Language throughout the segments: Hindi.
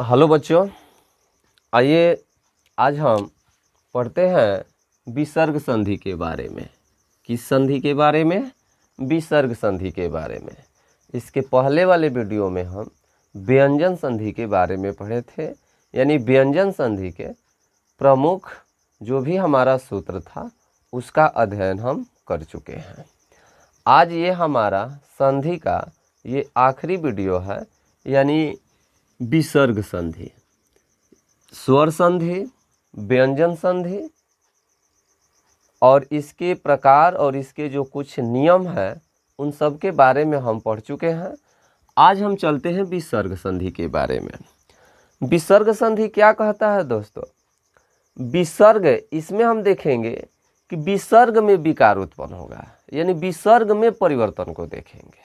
हेलो बच्चों, आइए आज हम पढ़ते हैं विसर्ग संधि के बारे में। किस संधि के बारे में? विसर्ग संधि के बारे में। इसके पहले वाले वीडियो में हम व्यंजन संधि के बारे में पढ़े थे, यानी व्यंजन संधि के प्रमुख जो भी हमारा सूत्र था उसका अध्ययन हम कर चुके हैं। आज ये हमारा संधि का ये आखिरी वीडियो है, यानी विसर्ग संधि। स्वर संधि, व्यंजन संधि और इसके प्रकार और इसके जो कुछ नियम हैं उन सब के बारे में हम पढ़ चुके हैं। आज हम चलते हैं विसर्ग संधि के बारे में। विसर्ग संधि क्या कहता है दोस्तों? विसर्ग, इसमें हम देखेंगे कि विसर्ग में विकार उत्पन्न होगा, यानी विसर्ग में परिवर्तन को देखेंगे।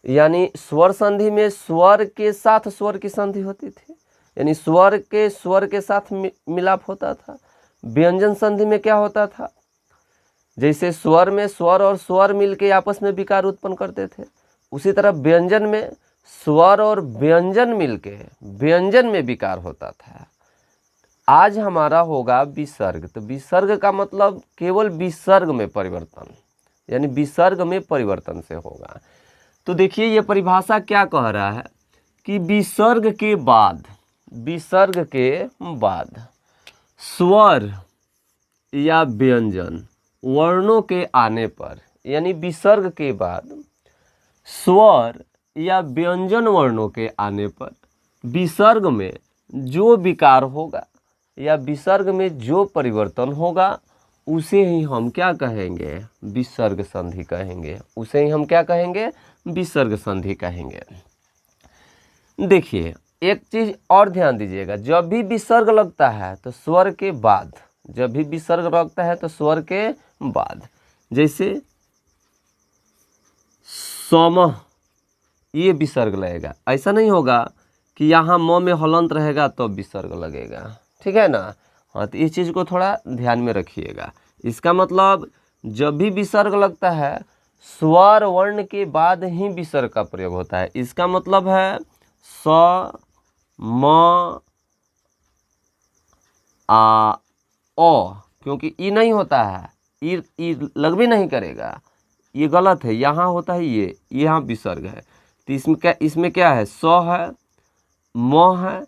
यानी स्वर संधि में स्वर के साथ स्वर की संधि होती थी, यानी स्वर के साथ मिलाप होता था। व्यंजन संधि में क्या होता था? जैसे स्वर में स्वर और स्वर मिलके आपस में विकार उत्पन्न करते थे, उसी तरह व्यंजन में स्वर और व्यंजन मिलके व्यंजन में विकार होता था। आज हमारा होगा विसर्ग। तो विसर्ग का मतलब केवल विसर्ग में परिवर्तन, यानी विसर्ग में परिवर्तन से होगा। तो देखिए ये परिभाषा क्या कह रहा है कि विसर्ग के बाद स्वर या व्यंजन वर्णों के आने पर, यानी विसर्ग के बाद स्वर या व्यंजन वर्णों के आने पर विसर्ग में जो विकार होगा या विसर्ग में जो परिवर्तन होगा उसे ही हम क्या कहेंगे? विसर्ग संधि कहेंगे। उसे ही हम क्या कहेंगे? विसर्ग संधि कहेंगे। देखिए एक चीज और ध्यान दीजिएगा, जब भी विसर्ग लगता है तो स्वर के बाद, जब भी विसर्ग लगता है तो स्वर के बाद, जैसे सम, ये विसर्ग लगेगा। ऐसा नहीं होगा कि यहाँ म में हलंत रहेगा तो विसर्ग लगेगा, ठीक है ना? हाँ, तो इस चीज़ को थोड़ा ध्यान में रखिएगा। इसका मतलब जब भी विसर्ग लगता है स्वर वर्ण के बाद ही विसर्ग का प्रयोग होता है। इसका मतलब है स म आ ओ, क्योंकि ई नहीं होता है, ई लग भी नहीं करेगा, ये गलत है। यहाँ होता है ये यहाँ विसर्ग है। तो इसमें क्या है? स है, म है,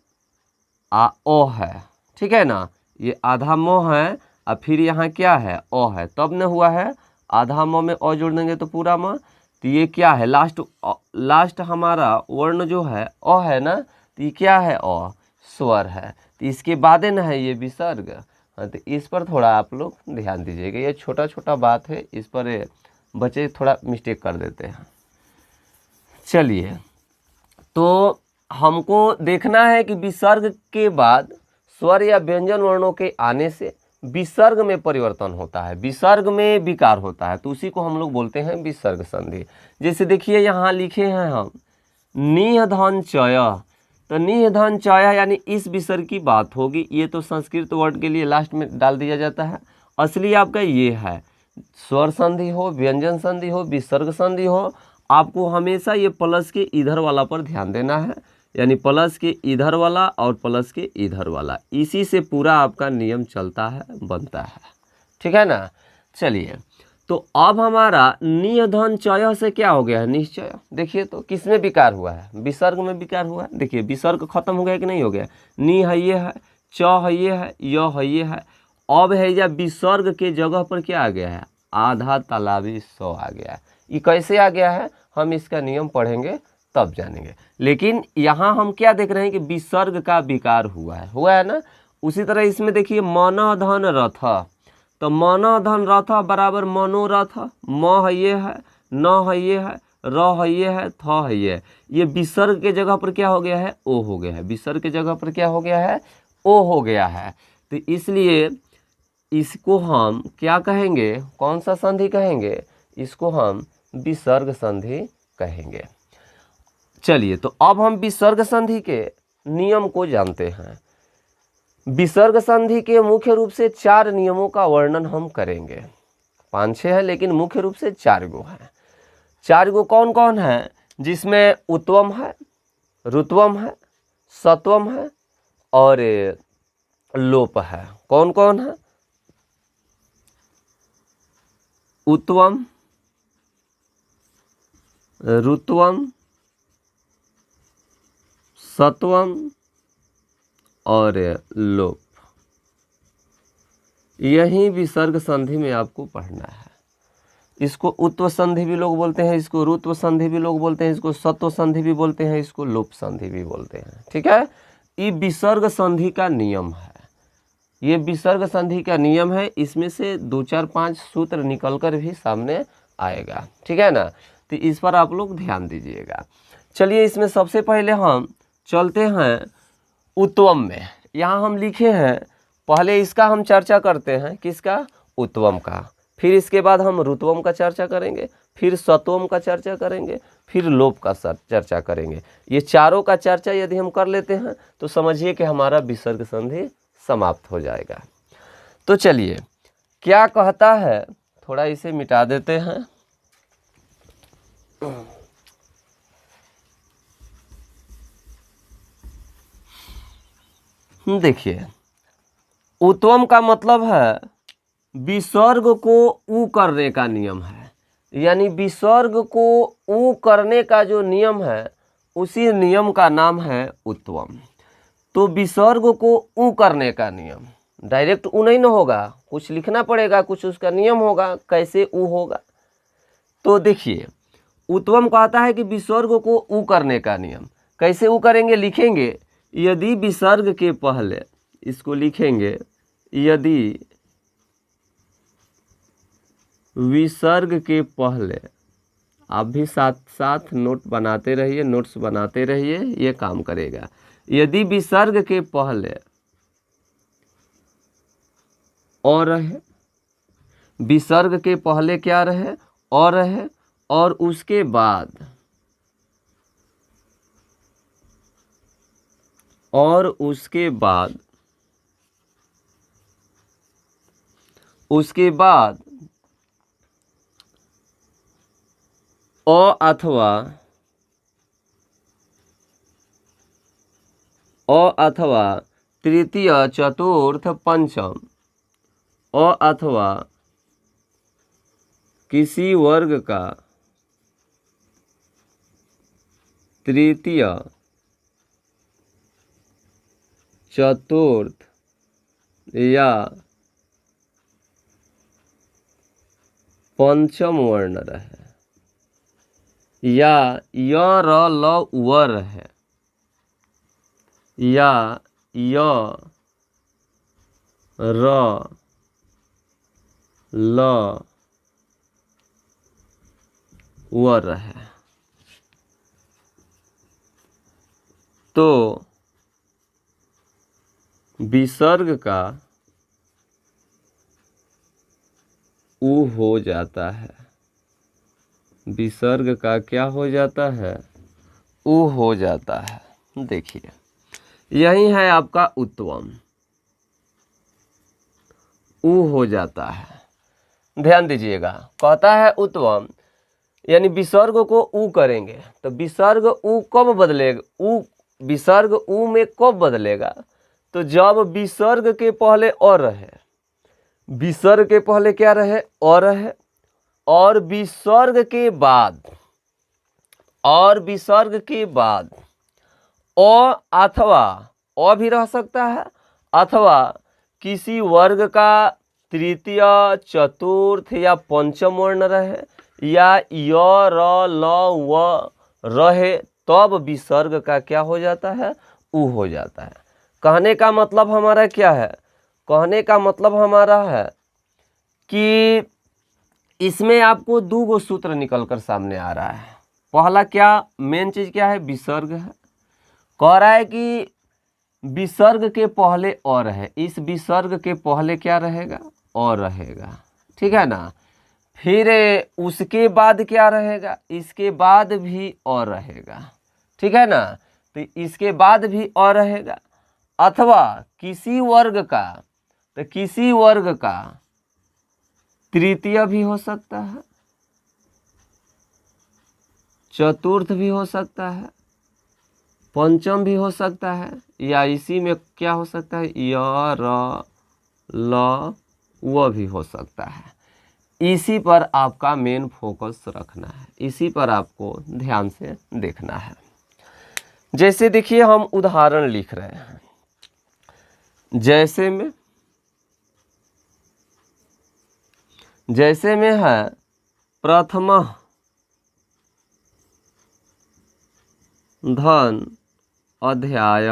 आ ओ है, ठीक है ना? ये आधा म है और फिर यहाँ क्या है? ओ है, तब न हुआ है। आधा म में ओ जोड़ देंगे तो पूरा म। तो ये क्या है? लास्ट हमारा वर्ण जो है ओ है ना, तो ये क्या है? ओ, स्वर है। तो इसके बाद न है ये विसर्ग। हाँ, तो इस पर थोड़ा आप लोग ध्यान दीजिएगा। ये छोटा छोटा बात है, इस पर बच्चे थोड़ा मिस्टेक कर देते हैं। चलिए, तो हमको देखना है कि विसर्ग के बाद स्वर या व्यंजन वर्णों के आने से विसर्ग में परिवर्तन होता है, विसर्ग में विकार होता है, तो उसी को हम लोग बोलते हैं विसर्ग संधि। जैसे देखिए यहाँ लिखे हैं हम निधन चय, तो निधन चय यानी इस विसर्ग की बात होगी। ये तो संस्कृत वर्ड के लिए लास्ट में डाल दिया जाता है। असली आपका ये है, स्वर संधि हो, व्यंजन संधि हो, विसर्ग संधि हो, आपको हमेशा ये प्लस के इधर वाला पर ध्यान देना है, यानी प्लस के इधर वाला और प्लस के इधर वाला, इसी से पूरा आपका नियम चलता है, बनता है, ठीक है ना? चलिए, तो अब हमारा निधन चय से क्या हो गया है? निश्चय। देखिए तो किसमें विकार हुआ है? विसर्ग में विकार हुआ है। देखिए विसर्ग खत्म हो गया कि नहीं हो गया? नी है ये है, च है ये है, य है ये है। अब है या विसर्ग के जगह पर क्या आ गया है? आधा तालाबी सौ आ गया है। ये कैसे आ गया है? हम इसका नियम पढ़ेंगे तब जानेंगे। लेकिन यहाँ हम क्या देख रहे हैं कि विसर्ग का विकार हुआ है ना? उसी तरह इसमें देखिए मन धन रथ, तो मन धन रथ बराबर मनोरथ, म है ये है, न है ये है, र है ये है, थ है ये विसर्ग के जगह पर क्या हो गया है? ओ हो गया है। विसर्ग के जगह पर क्या हो गया है? ओ हो गया है। तो इसलिए इसको हम क्या कहेंगे? कौन सा संधि कहेंगे? इसको हम विसर्ग संधि कहेंगे। चलिए, तो अब हम विसर्ग संधि के नियम को जानते हैं। विसर्ग संधि के मुख्य रूप से 4 नियमों का वर्णन हम करेंगे। 5-6 है लेकिन मुख्य रूप से 4 गो है। 4 गो कौन कौन है? जिसमें उत्वम है, रुत्वम है, सत्वम है और लोप है। कौन कौन है? उत्वम, रुत्वम, सत्वम और लोप। यही विसर्ग संधि में आपको पढ़ना है। इसको उत्व संधि भी लोग बोलते हैं, इसको रुत्व संधि भी लोग बोलते हैं, इसको सत्व संधि भी बोलते हैं, इसको लोप संधि भी बोलते हैं। ठीक है, ये विसर्ग संधि का नियम है। ये विसर्ग संधि का नियम है। इसमें से 2 4 5 सूत्र निकलकर भी सामने आएगा। ठीक है ना, तो इस पर आप लोग ध्यान दीजिएगा। चलिए, इसमें सबसे पहले हम चलते हैं उत्वम में। यहाँ हम लिखे हैं, पहले इसका हम चर्चा करते हैं। किसका? उत्वम का। फिर इसके बाद हम रुत्वम का चर्चा करेंगे, फिर सत्वम का चर्चा करेंगे, फिर लोप का चर्चा करेंगे। ये चारों का चर्चा यदि हम कर लेते हैं तो समझिए कि हमारा विसर्ग संधि समाप्त हो जाएगा। तो चलिए, क्या कहता है, थोड़ा इसे मिटा देते हैं। देखिए, उत्वम का मतलब है विसर्ग को ऊ करने का नियम है। यानी विसर्ग को ऊ करने का जो नियम है, उसी नियम का नाम है उत्वम। तो विसर्ग को ऊ करने का नियम, डायरेक्ट ऊ नहीं ना होगा, कुछ लिखना पड़ेगा, कुछ उसका नियम होगा, कैसे ऊ होगा। तो देखिए, उत्वम कहता है कि विसर्ग को ऊ करने का नियम। कैसे ऊ करेंगे? लिखेंगे, यदि विसर्ग के पहले, इसको लिखेंगे, यदि विसर्ग के पहले, आप भी साथ साथ नोट बनाते रहिए, नोट्स बनाते रहिए, ये काम करेगा। यदि विसर्ग के पहले और रहे, विसर्ग के पहले क्या रहे? और रहे, और उसके बाद, और उसके बाद, उसके बाद अथवा तृतीय, चतुर्थ, पंचम, अथवा किसी वर्ग का तृतीय, चतुर्थ या पंचम वर्ण रहे, या य र ल व रहे, या य र ल व रहे, तो विसर्ग का ऊ हो जाता है। विसर्ग का क्या हो जाता है? ऊ हो जाता है। देखिए, यही है आपका उत्वम, ऊ हो जाता है। ध्यान दीजिएगा, कहता है उत्वम, यानी विसर्ग को ऊ करेंगे, तो विसर्ग ऊ कब बदलेगा? ऊ विसर्ग ऊ में कब बदलेगा? तो जब विसर्ग के पहले और रहे, विसर्ग के पहले क्या रहे? और रहे, और विसर्ग के बाद, और विसर्ग के बाद अथवा अ भी रह सकता है, अथवा किसी वर्ग का तृतीय, चतुर्थ या पंचम वर्ण रहे, या य र ल व रहे, तब विसर्ग का क्या हो जाता है? ऊ हो जाता है। कहने का मतलब हमारा क्या है? कहने का मतलब हमारा है कि इसमें आपको 2 गो सूत्र निकलकर सामने आ रहा है। पहला क्या, मेन चीज क्या है? विसर्ग है। कह रहा है कि विसर्ग के पहले और है, इस विसर्ग के पहले क्या रहेगा? और रहेगा। ठीक है ना। फिर उसके बाद क्या रहेगा? इसके बाद भी और रहेगा। ठीक है ना। तो इसके बाद भी और रहेगा, अथवा किसी वर्ग का, तो किसी वर्ग का तृतीय भी हो सकता है, चतुर्थ भी हो सकता है, पंचम भी हो सकता है, या इसी में क्या हो सकता है, य र ल व भी हो सकता है। इसी पर आपका मेन फोकस रखना है, इसी पर आपको ध्यान से देखना है। जैसे देखिए हम उदाहरण लिख रहे हैं, जैसे में है प्रथम धन अध्याय,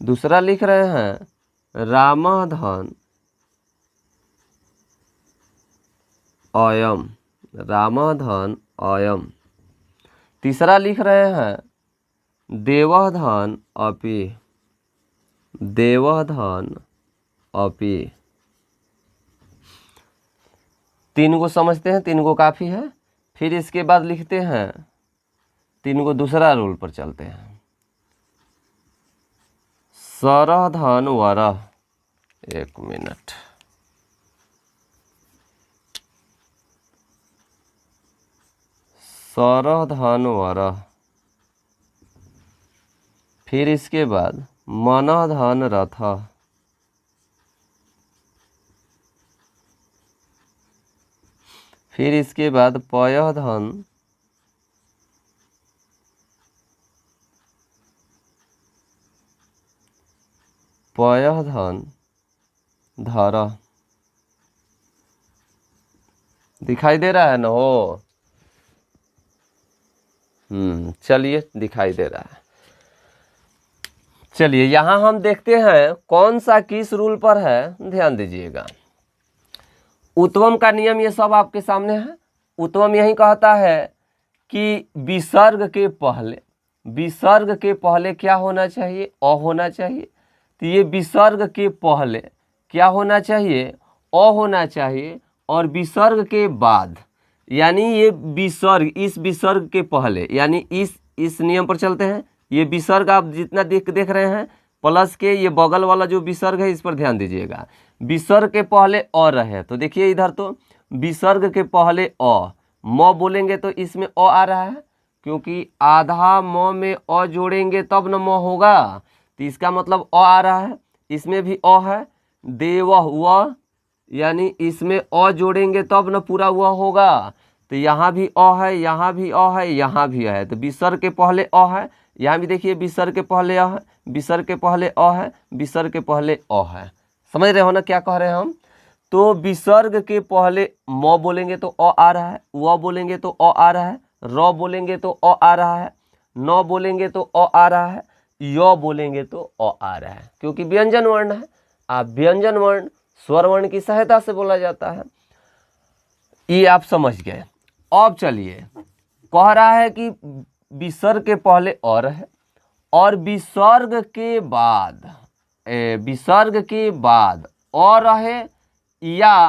दूसरा लिख रहे हैं राम धन अयम, राम धन अयम, तीसरा लिख रहे हैं देवः धन अपि, देवः धन अपि। तीन को समझते हैं, तीन को काफ़ी है। फिर इसके बाद लिखते हैं तीन को दूसरा रूल पर चलते हैं, सरह धन वरह, एक मिनट, सरह धन वरह। फिर इसके बाद मनः धन रथ, फिर इसके बाद पयः धन धर। दिखाई दे रहा है ना हो? चलिए दिखाई दे रहा है। चलिए यहाँ हम देखते हैं कौन सा किस रूल पर है, ध्यान दीजिएगा। उत्तम का नियम ये सब आपके सामने है। उत्तम यही कहता है कि विसर्ग के पहले क्या होना चाहिए, अ होना चाहिए। तो ये विसर्ग के पहले क्या होना चाहिए, अ होना चाहिए, और विसर्ग के बाद, यानी ये विसर्ग, इस विसर्ग के पहले, यानी इस नियम पर चलते हैं। ये विसर्ग आप जितना देख रहे हैं, प्लस के ये बगल वाला जो विसर्ग है इस पर ध्यान दीजिएगा। विसर्ग के पहले अ रहे, तो देखिए इधर तो विसर्ग के पहले अ, म बोलेंगे तो इसमें अ आ रहा है, क्योंकि आधा म में अ जोड़ेंगे तब न म होगा, तो इसका मतलब अ आ रहा है। इसमें भी अ है। देवः व, यानी इसमें अ जोड़ेंगे तब न पूरा हुआ होगा, तो यहाँ भी अ है, यहाँ भी अ है, यहाँ भी है। तो विसर्ग के पहले अ है, यहाँ भी देखिए विसर्ग के पहले अ है, विसर्ग के पहले अ है, विसर्ग के पहले अ है। समझ रहे हो ना क्या कह रहे हैं हम? तो विसर्ग के पहले म बोलेंगे तो अ आ रहा है, व बोलेंगे तो अ आ रहा है, र बोलेंगे तो अ आ रहा है, न बोलेंगे तो अ आ रहा है, य बोलेंगे तो अ आ रहा है, क्योंकि व्यंजन वर्ण है। आप व्यंजन वर्ण स्वर वर्ण की सहायता से बोला जाता है। ये आप समझ गए। अब चलिए, कह रहा है कि विसर्ग के पहले और है, और विसर्ग के बाद और रहे, या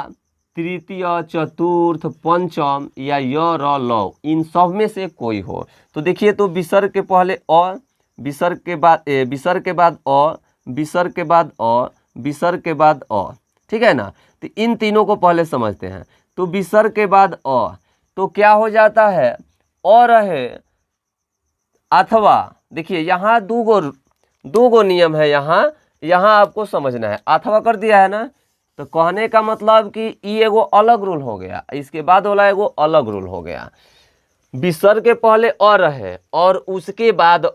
तृतीय, चतुर्थ, पंचम, या य र ल, इन सब में से कोई हो। तो देखिए, तो विसर्ग के पहले अ, विसर्ग के बाद विसर्ग के बाद अ, विसर्ग के बाद अ, विसर्ग के बाद अ, ठीक है ना? तो इन तीनों को पहले समझते हैं। तो विसर्ग के बाद अ, तो क्या हो जाता है, अ रहे, अथवा देखिए यहाँ दो गो नियम है, यहाँ आपको समझना है। अथवा कर दिया है ना, तो कहने का मतलब कि ये एगो अलग रूल हो गया, इसके बाद वाला एगो अलग रूल हो गया। विसर्ग के पहले अ रहे और उसके बाद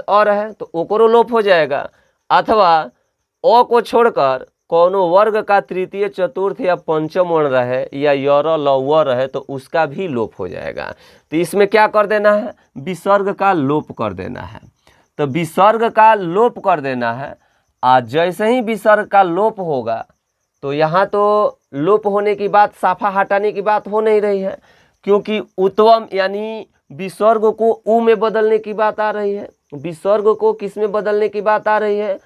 अ रहे, तो ओकरो लोप हो जाएगा। अथवा अ को छोड़कर कोनो वर्ग का तृतीय, चतुर्थ या पंचम वर्ण रहे, या य र ल व रहे, तो उसका भी लोप हो जाएगा। तो इसमें क्या कर देना है, विसर्ग का लोप कर देना है। तो विसर्ग का लोप कर देना है। आज जैसे ही विसर्ग का लोप होगा, तो यहाँ तो लोप होने की बात, साफा हटाने की बात हो नहीं रही है, क्योंकि उत्तम यानी विसर्ग को उ में बदलने की बात आ रही है। विसर्ग को किस में बदलने की बात आ रही है,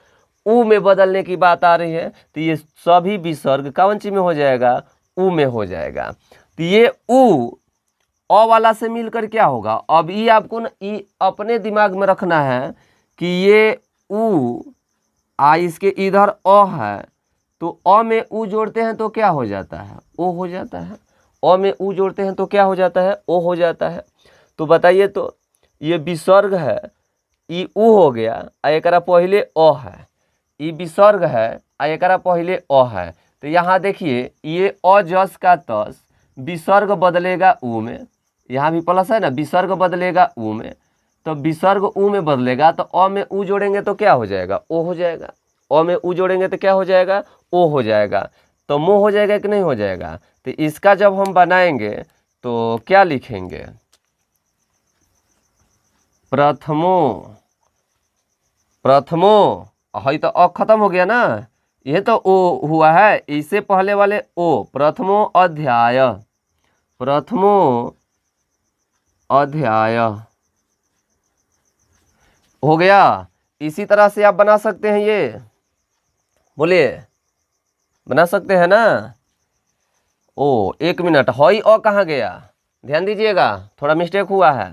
उ में बदलने की बात आ रही है। तो ये सभी विसर्ग कौन सी में हो जाएगा, उ में हो जाएगा। तो ये उ अ वाला से मिलकर क्या होगा, अब ये आपको ना ये अपने दिमाग में रखना है कि ये उ इसके इधर अ है, तो अ में उ जोड़ते हैं तो क्या हो जाता है, ओ हो जाता है। अ में उ जोड़ते हैं तो क्या हो जाता है, ओ हो जाता है। तो बताइए, तो ये विसर्ग है, ई उ हो गया, आ एकरा पहले अ है, ई विसर्ग है, आ एकरा पहले अ है। तो यहाँ देखिए ये अ जस का तस विसर्ग बदलेगा उ में, यहाँ भी प्लस है ना, विसर्ग बदलेगा उ में, तो विसर्ग उ में बदलेगा तो अ में उ जोड़ेंगे तो क्या हो जाएगा, ओ हो जाएगा। अ में उ जोड़ेंगे तो क्या हो जाएगा, ओ हो जाएगा। तो मो हो जाएगा कि नहीं हो जाएगा। तो इसका जब हम बनाएंगे तो क्या लिखेंगे, प्रथमो, प्रथमो, है तो अ खत्म हो गया ना, यह तो ओ हुआ है, इससे पहले वाले ओ, प्रथमो अध्याय, प्रथमो अध्याय हो गया। इसी तरह से आप बना सकते हैं, ये बोलिए, बना सकते हैं ना। ओ एक मिनट, हई अ कहाँ गया, ध्यान दीजिएगा, थोड़ा मिस्टेक हुआ है।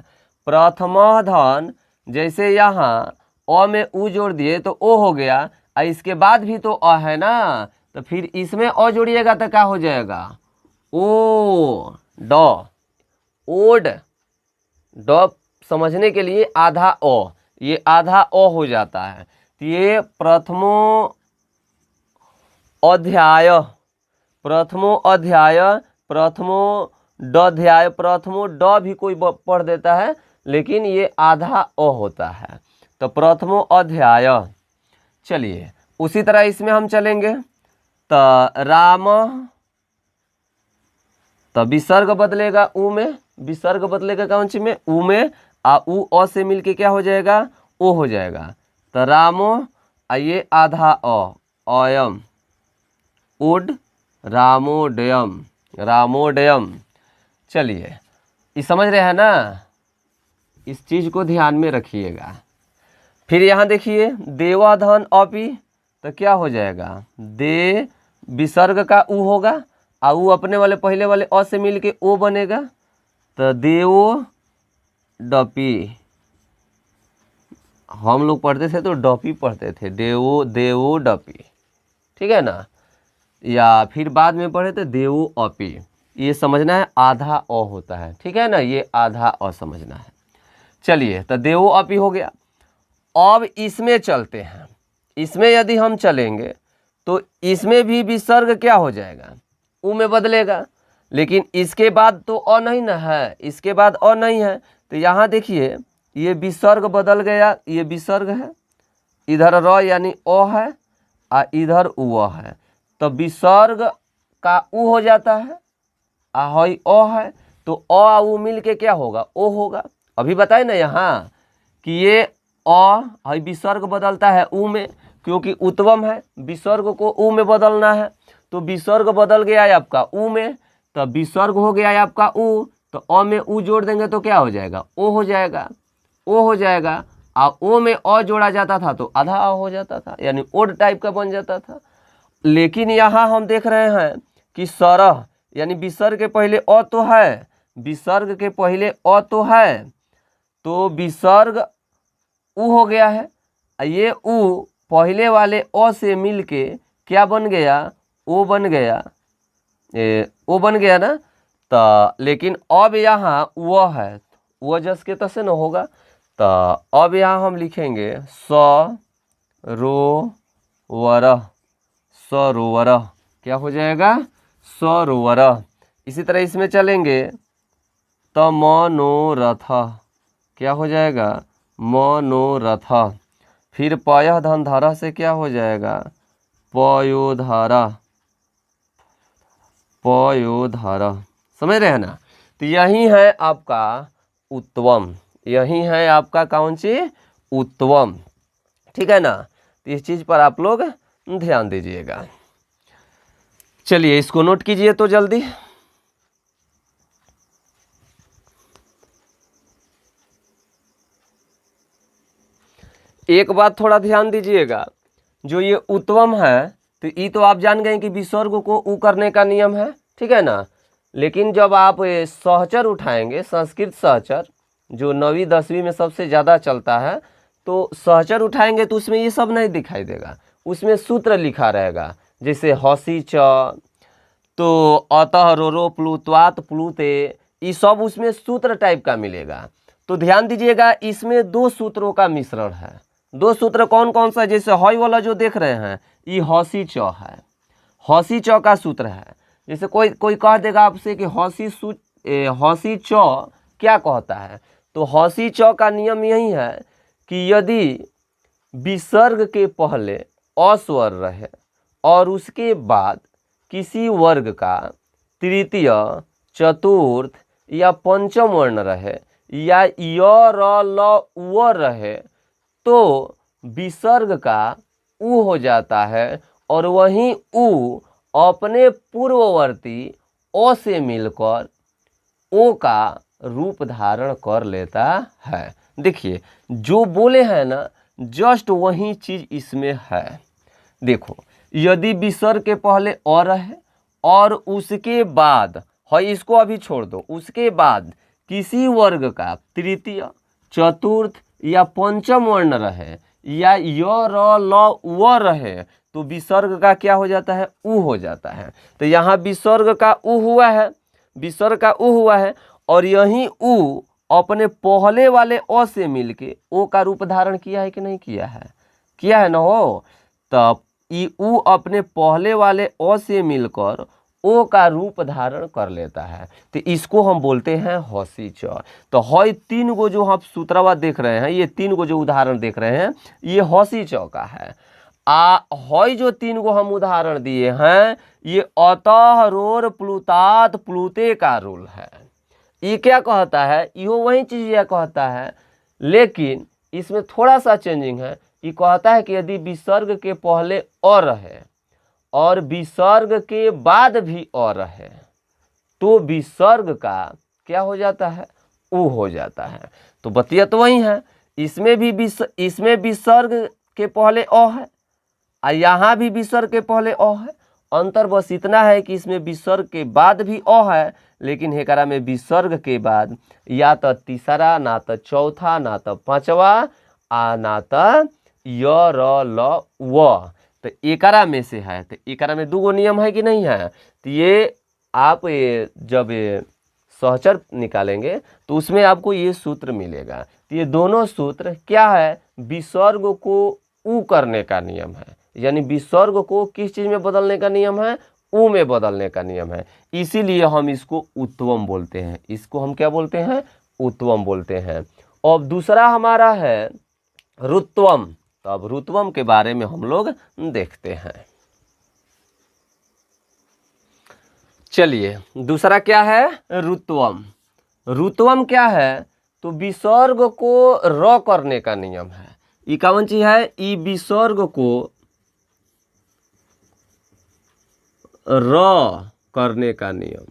प्रथमा धन, जैसे यहाँ अ में उ जोड़ दिए तो ओ हो गया, और इसके बाद भी तो अ है ना, तो फिर इसमें अ जोड़िएगा तो क्या हो जाएगा, ओ ड, ओड, ड समझने के लिए आधा अ, ये आधा अ हो जाता है। तो ये प्रथमो अध्याय, प्रथमो अध्याय, प्रथमो डाध्याय, प्रथमो ड भी कोई पढ़ देता है, लेकिन ये आधा अ होता है। तो प्रथमो अध्याय। चलिए उसी तरह इसमें हम चलेंगे, तो राम, तो विसर्ग बदलेगा उ में, विसर्ग बदलेगा कौन सी में, उ में, आ उ अ से मिलके क्या हो जाएगा, ओ हो जाएगा। तो रामो, आ ये आधा अ, अयम, उड, रामोडयम, रामोडयम। चलिए ये समझ रहे हैं ना, इस चीज़ को ध्यान में रखिएगा। फिर यहाँ देखिए देवाधन अपि, तो क्या हो जाएगा, दे विसर्ग का उ होगा, आ उ अपने वाले पहले वाले अ से मिल के ओ बनेगा, तो देवो डपी, हम लोग पढ़ते थे तो डपी पढ़ते थे, देवो देवो डपी, ठीक है ना, या फिर बाद में पढ़े तो देवो अपी। ये समझना है आधा अ होता है, ठीक है ना, ये आधा अ समझना है। चलिए तो देवो अपी हो गया। अब इसमें चलते हैं, इसमें यदि हम चलेंगे तो इसमें भी विसर्ग क्या हो जाएगा, उ में बदलेगा, लेकिन इसके बाद तो अ नहीं ना है, इसके बाद अ नहीं है। तो यहाँ देखिए ये विसर्ग बदल गया, ये विसर्ग है, इधर र यानी अ है, आ इधर उ है, तो विसर्ग का उ हो जाता है, आ हई अ है, तो अ उ मिल के क्या होगा, ओ होगा। अभी बताए ना यहाँ कि ये अ हई विसर्ग बदलता है उ में, क्योंकि उत्तम है, विसर्ग को उ में बदलना है, तो विसर्ग बदल गया है आपका उ में, तो विसर्ग हो गया है आपका उ, तो अ में उ जोड़ देंगे तो क्या हो जाएगा, ओ हो जाएगा, ओ हो जाएगा। आ ओ में अ जोड़ा जाता था तो आधा अ हो जाता था, यानी ओड टाइप का बन जाता था। लेकिन यहाँ हम देख रहे हैं कि सरह, यानी विसर्ग के पहले अ तो है, विसर्ग के पहले अ तो है, तो विसर्ग उ हो गया है, ये उ पहले वाले अ से मिल के क्या बन गया, ओ बन गया, ओ बन गया ना। तो लेकिन अब यहाँ वह है, वह जस के तसे न होगा, तो अब यहाँ हम लिखेंगे स रो वरह, सरोवरः, क्या हो जाएगा, सरोवरः। इसी तरह इसमें चलेंगे तो मनोरथ, क्या हो जाएगा, मनोरथ। फिर पयः धन धारा से क्या हो जाएगा, पयोधारा, पयोधारा। समझ रहे हैं ना। तो यही है आपका उत्तम, यही है आपका कौन सी, उत्तम, ठीक है ना। तो इस चीज़ पर आप लोग ध्यान दीजिएगा। चलिए इसको नोट कीजिए तो जल्दी। एक बात थोड़ा ध्यान दीजिएगा, जो ये उत्तम है तो ये तो आप जान गए कि विसर्ग को उ करने का नियम है, ठीक है ना। लेकिन जब आप ये सहचर उठाएंगे, संस्कृत सहचर जो 9वीं 10वीं में सबसे ज़्यादा चलता है, तो सहचर उठाएंगे तो उसमें ये सब नहीं दिखाई देगा, उसमें सूत्र लिखा रहेगा, जैसे हसी च, तो अतः रोरो प्लुत्वात प्लुते, ये सब उसमें सूत्र टाइप का मिलेगा। तो ध्यान दीजिएगा, इसमें दो सूत्रों का मिश्रण है। दो सूत्र कौन कौन सा, जैसे हॉय वाला जो देख रहे हैं ये हौसी च है, हौसी च का सूत्र है। जैसे कोई कह देगा आपसे कि हौसी च क्या कहता है, तो हौसी च का नियम यही है कि यदि विसर्ग के पहले अ स्वर रहे और उसके बाद किसी वर्ग का तृतीय, चतुर्थ या पंचम वर्ण रहे या य र ल व रहे तो विसर्ग का उ हो जाता है और वहीं उ अपने पूर्ववर्ती ओ से मिलकर ओ का रूप धारण कर लेता है। देखिए जो बोले हैं ना, जस्ट वही चीज इसमें है। देखो, यदि विसर्ग के पहले अ रहे और उसके बाद है, इसको अभी छोड़ दो, उसके बाद किसी वर्ग का तृतीय, चतुर्थ या पंचम वर्ण रहे या य र ल व रहे तो विसर्ग का क्या हो जाता है, उ हो जाता है। तो यहाँ विसर्ग का उ हुआ है, विसर्ग का उ हुआ है और यही उ अपने पहले वाले अ से मिलके ओ का रूप धारण किया है कि नहीं किया है, किया है ना हो। तब ई उ अपने पहले वाले अ से मिलकर ओ का रूप धारण कर लेता है, तो इसको हम बोलते हैं हौसी च। तो हय तीन गो जो आप सूत्रवा देख रहे हैं, ये तीन गो जो उदाहरण देख रहे हैं ये हौसी च का है। हय जो तीन गो हम उदाहरण दिए हैं ये अतः, रोर, प्लुतात, प्लुते का रूल है। ये क्या कहता है, यो वही चीज यह कहता है, लेकिन इसमें थोड़ा सा चेंजिंग है। ये कहता है कि यदि विसर्ग के पहले अ रहे और विसर्ग के बाद भी अ रहे तो विसर्ग का क्या हो जाता है, उ हो जाता है। तो बतिया तो वही है, इसमें विसर्ग के पहले अ है और यहाँ भी विसर्ग के पहले अ है। अंतर बस इतना है कि इसमें विसर्ग के बाद भी अ है, लेकिन हेकरा में विसर्ग के बाद या तो तीसरा, ना तो चौथा, ना तो पांचवा आ ना तो य र ल व, तो एकरा में से है। तो एकरा में दो नियम है कि नहीं है, तो ये आप जब सहचर निकालेंगे तो उसमें आपको ये सूत्र मिलेगा। तो ये दोनों सूत्र क्या है, विसर्ग को उ करने का नियम है, यानी विसर्ग को किस चीज में बदलने का नियम है, उ में बदलने का नियम है। इसीलिए हम इसको उत्वम बोलते हैं। इसको हम क्या बोलते हैं, उत्वम बोलते हैं। अब दूसरा हमारा है रुत्वम। तो अब रुत्वम के बारे में हम लोग देखते हैं। चलिए, दूसरा क्या है, रुत्वम। रुत्वम क्या है, तो विसर्ग को र करने का नियम है। ये कौन चीज है, ई विसर्ग को र करने का नियम,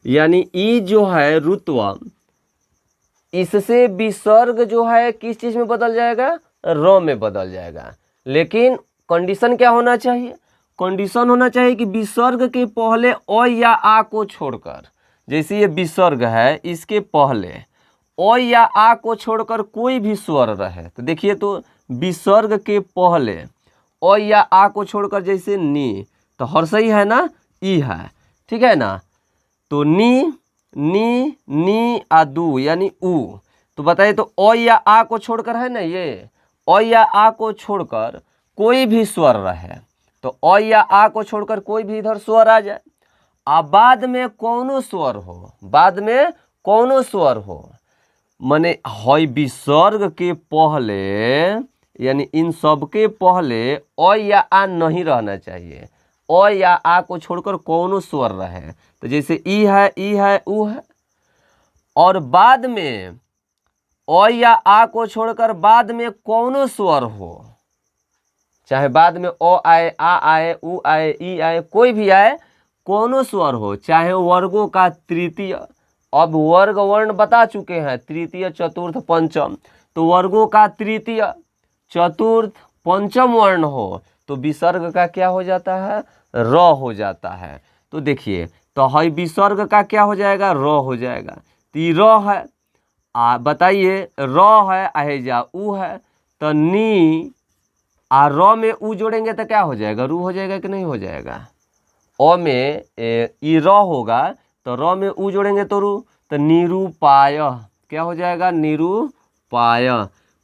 यानी ई जो है रुत्वम, इससे विसर्ग जो है किस चीज में बदल जाएगा, र में बदल जाएगा। लेकिन कंडीशन क्या होना चाहिए, कंडीशन होना चाहिए कि विसर्ग के पहले अ या आ को छोड़कर, जैसे ये विसर्ग है इसके पहले अ या आ को छोड़कर कोई भी स्वर रहे। तो देखिए, तो विसर्ग के पहले अ या आ को छोड़कर जैसे नी, तो हर्षई है ना, ई है, ठीक है ना। तो नी, नी, नी आ दू यानी उ। तो बताइए, तो अ या आ को छोड़कर है ना, ये अ या आ को छोड़कर कोई भी स्वर रहे, तो अ या आ को छोड़कर कोई भी इधर स्वर आ जाए, आ बाद में कौनो स्वर हो, बाद में कौनो स्वर हो, माने हय विसर्ग के पहले, यानी इन सब के पहले अ या आ नहीं रहना चाहिए, अ या आ को छोड़कर कौनो स्वर रहे। तो जैसे ई है, ई है, उ है, और बाद में अ या आ को छोड़कर बाद में कौनो स्वर हो, चाहे बाद में अ आए, आ आए, उ आए, ई आए, कोई भी आए, कौनो स्वर हो, चाहे वर्गों का तृतीय, अब वर्ग वर्ण बता चुके हैं, तृतीय, चतुर्थ, पंचम, तो वर्गों का तृतीय, चतुर्थ, पंचम वर्ण हो तो विसर्ग का क्या हो जाता है, र हो जाता है। तो देखिए, तो हई विसर्ग का क्या हो जाएगा, र हो जाएगा। तो ये र है, बताइए, र है, आहेजा उ है, तो नी आ र में उ जोड़ेंगे तो क्या हो जाएगा, रू हो जाएगा कि नहीं हो जाएगा। अ में ई र होगा तो र में उ जोड़ेंगे तो रू, तो निरूपाय, क्या हो जाएगा, निरूपाय।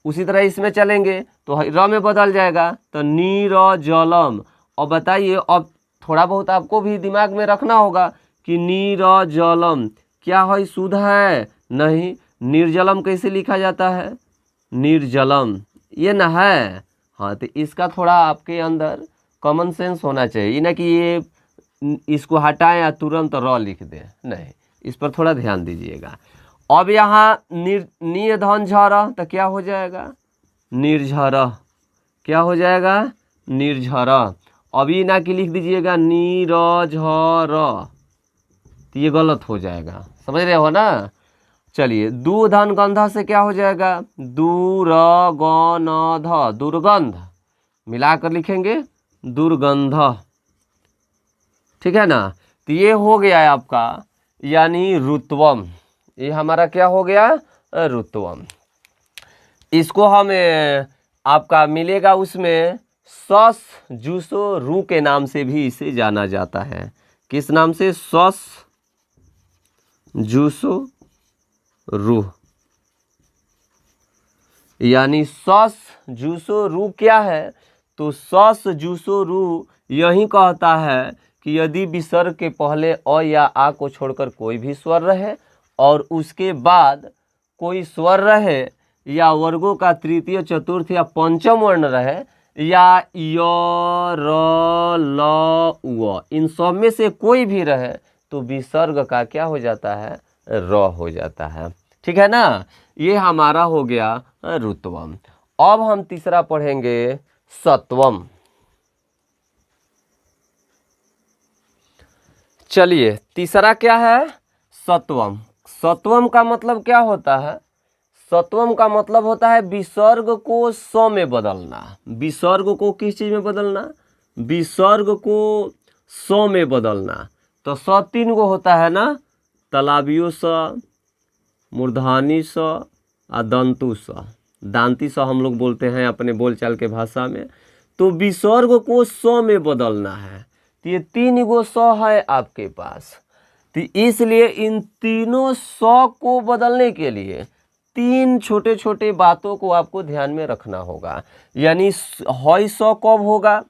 उसी तरह इसमें चलेंगे तो र में बदल जाएगा तो नीरजलम। और बताइए, अब थोड़ा बहुत आपको भी दिमाग में रखना होगा कि नीरजलम क्या है, शुद्ध है नहीं। निर्जलम कैसे लिखा जाता है, निर्जलम, ये ना है। हाँ, तो इसका थोड़ा आपके अंदर कॉमन सेंस होना चाहिए, ना कि ये इसको हटाएं या तुरंत र लिख दें, नहीं, इस पर थोड़ा ध्यान दीजिएगा। अब यहाँ निर्धन झर तो क्या हो जाएगा, निर्झर, क्या हो जाएगा, निर्झर। अभी ना कि लिख दीजिएगा नीरझर, तो ये गलत हो जाएगा, समझ रहे हो ना। चलिए, दूधन गंध से क्या हो जाएगा, दुर्गंध, दुर्गंध मिलाकर लिखेंगे दुर्गंध, ठीक है ना। तो ये हो गया है आपका यानी रुत्वम, ये हमारा क्या हो गया, रुत्वम। इसको हम आपका मिलेगा उसमें सस जूसो रू के नाम से भी इसे जाना जाता है। किस नाम से, सस जूसो रू, यानी सस जूसो रू क्या है, तो सस जूसो रू यही कहता है कि यदि विसर्ग के पहले अ या आ को छोड़कर कोई भी स्वर रहे और उसके बाद कोई स्वर रहे या वर्गों का तृतीय चतुर्थ या पंचम वर्ण रहे या य र ल उ, इन सब में से कोई भी रहे तो विसर्ग का क्या हो जाता है, र हो जाता है, ठीक है ना। ये हमारा हो गया रुत्वम। अब हम तीसरा पढ़ेंगे सत्वम। चलिए, तीसरा क्या है, सत्वम। सत्वम का मतलब क्या होता है, सत्वम का मतलब होता है विसर्ग को स में बदलना। विसर्ग को किस चीज में बदलना, विसर्ग को स में बदलना। तो स तीन गो होता है ना, तलाबियो स, मूर्धानी स और दंतु स, दांती स हम लोग बोलते हैं अपने बोलचाल के भाषा में। तो विसर्ग को स में बदलना है, तो ये तीन गो स है आपके पास। तो इसलिए इन तीनों स को बदलने के लिए तीन छोटे छोटे बातों को आपको ध्यान में रखना होगा। यानी हई स कब होगा,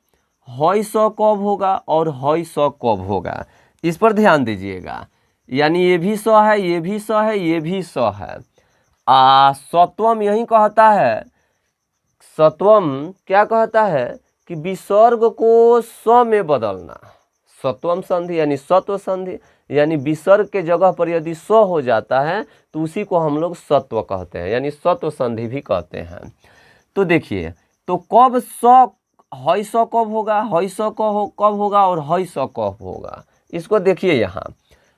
हई स कब होगा और हई स कब होगा, इस पर ध्यान दीजिएगा। यानी ये भी स है, ये भी स है, ये भी स है। सत्वम यही कहता है, सत्वम क्या कहता है कि विसर्ग को स में बदलना। सत्वम संधि यानी सत्व संधि, यानी विसर्ग के जगह पर यदि स हो जाता है तो उसी को हम लोग सत्व कहते हैं, यानी सत्व संधि भी कहते हैं। तो देखिए, तो कब स, हई स कब होगा, हई स कब होगा और हई स कब होगा, इसको देखिए। यहाँ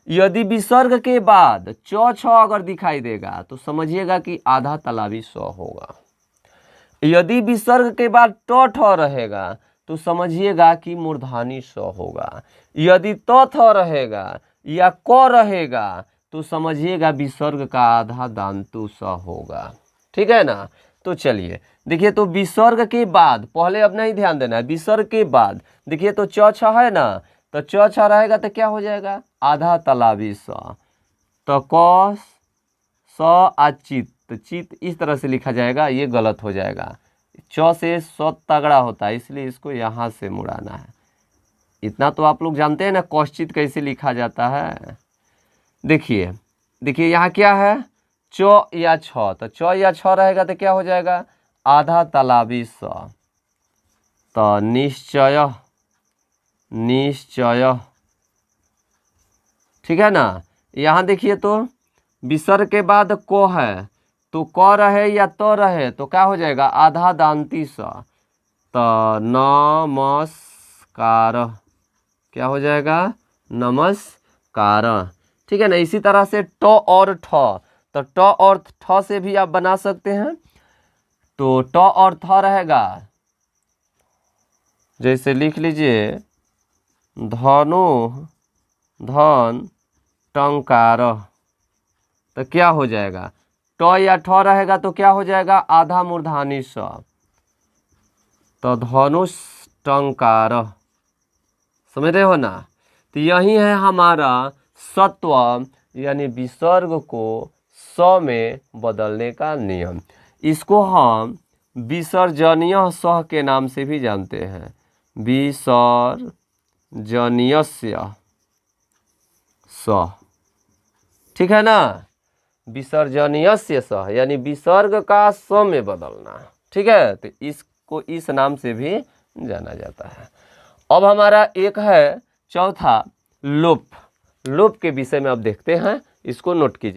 यदि विसर्ग के बाद च छ अगर दिखाई देगा तो समझिएगा कि आधा तालाबी स होगा। यदि विसर्ग के बाद ट ठ रहेगा तो समझिएगा कि मूर्धानी स होगा। यदि त थ रहेगा या क रहेगा तो समझिएगा विसर्ग का आधा दांतु स होगा, ठीक है ना। तो चलिए देखिए, तो विसर्ग के बाद पहले अब नहीं ध्यान देना है, विसर्ग के बाद देखिए तो च छ है ना, तो च छ रहेगा तो क्या हो जाएगा, आधा तालाबी स। तो क स आ चित, तो चित इस तरह से लिखा जाएगा, ये गलत हो जाएगा। च से स तगड़ा होता है, इसलिए इसको यहाँ से मुड़ाना है। इतना तो आप लोग जानते हैं ना कौश्चित कैसे लिखा जाता है। देखिए देखिए यहाँ क्या है, च या छ, तो च या छ रहेगा तो क्या हो जाएगा, आधा तालाबी स। तो निश्चय, निश्चय, ठीक है ना। यहाँ देखिए, तो विसर्ग के बाद को है तो क रहे या त रहे तो क्या हो जाएगा, आधा दांती स। तो नमस्कार, क्या हो जाएगा, नमस्कार, ठीक है ना। इसी तरह से ट और ठ, तो ट और ठ से भी आप बना सकते हैं। तो ट और थ रहेगा, जैसे लिख लीजिए धनु धन टंकार, तो क्या हो जाएगा, ट या ठ रहेगा तो क्या हो जाएगा, आधा मूर्धानी स। तो धनुष टंकार, समझ रहे हो ना। तो यही है हमारा सत्व यानी विसर्ग को स में बदलने का नियम। इसको हम विसर्जनीय स के नाम से भी जानते हैं, विसर्जनीयस्य स, ठीक है ना। विसर्जनीयस्य स यानी विसर्ग का स में बदलना, ठीक है। तो इसको इस नाम से भी जाना जाता है। अब हमारा एक है चौथा लोप। लोप के विषय में अब देखते हैं, इसको नोट कीजिए।